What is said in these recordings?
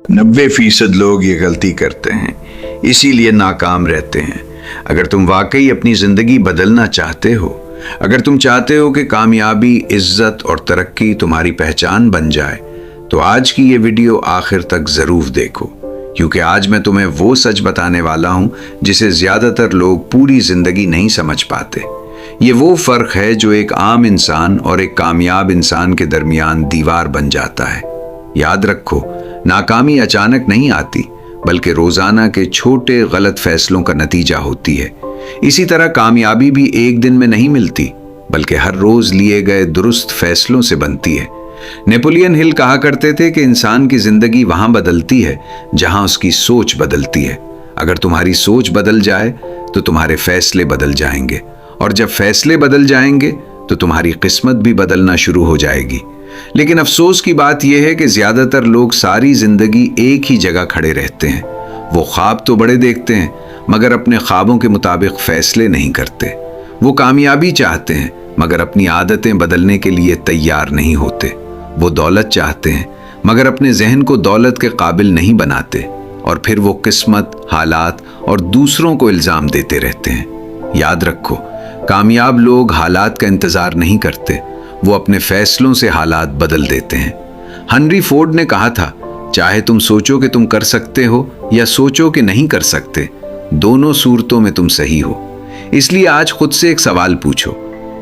90% लोग ये गलती करते हैं, इसीलिए नाकाम रहते हैं। अगर तुम वाकई अपनी ज़िंदगी बदलना चाहते हो, अगर तुम चाहते हो कि कामयाबी, इज्जत और तरक्की तुम्हारी पहचान बन जाए, तो आज की ये वीडियो आखिर तक ज़रूर देखो, क्योंकि आज मैं तुम्हें वो सच बताने वाला हूँ जिसे ज़्यादातर लोग पूरी ज़िंदगी नहीं समझ पाते। ये वो फ़र्क है जो एक आम इंसान और एक कामयाब इंसान के दरमियान दीवार बन जाता है। याद रखो, नाकामी अचानक नहीं आती, बल्कि रोज़ाना के छोटे गलत फैसलों का नतीजा होती है। इसी तरह कामयाबी भी एक दिन में नहीं मिलती, बल्कि हर रोज़ लिए गए दुरुस्त फैसलों से बनती है। नेपोलियन हिल कहा करते थे कि इंसान की ज़िंदगी वहाँ बदलती है जहाँ उसकी सोच बदलती है। अगर तुम्हारी सोच बदल जाए तो तुम्हारे फैसले बदल जाएंगे, और जब फैसले बदल जाएंगे तो तुम्हारी किस्मत भी बदलना शुरू हो जाएगी। लेकिन अफसोस की बात यह है कि ज़्यादातर लोग सारी ज़िंदगी एक ही जगह खड़े रहते हैं। वो ख्वाब तो बड़े देखते हैं, मगर अपने ख्वाबों के मुताबिक फ़ैसले नहीं करते। वो कामयाबी चाहते हैं, मगर अपनी आदतें बदलने के लिए तैयार नहीं होते। वो दौलत चाहते हैं, मगर अपने जहन को दौलत के काबिल नहीं बनाते, और फिर वो किस्मत, हालात और दूसरों को इल्ज़ाम देते रहते हैं। याद रखो, कामयाब लोग हालात का इंतज़ार नहीं करते, वो अपने फैसलों से हालात बदल देते हैं। हेनरी फोर्ड ने कहा था, चाहे तुम सोचो कि तुम कर सकते हो या सोचो कि नहीं कर सकते, दोनों सूरतों में तुम सही हो। इसलिए आज खुद से एक सवाल पूछो,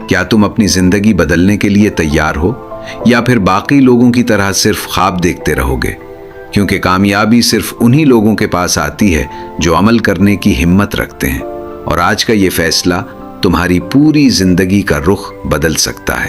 क्या तुम अपनी ज़िंदगी बदलने के लिए तैयार हो, या फिर बाकी लोगों की तरह सिर्फ ख्वाब देखते रहोगे? क्योंकि कामयाबी सिर्फ उन्हीं लोगों के पास आती है जो अमल करने की हिम्मत रखते हैं, और आज का ये फैसला तुम्हारी पूरी ज़िंदगी का रुख बदल सकता है।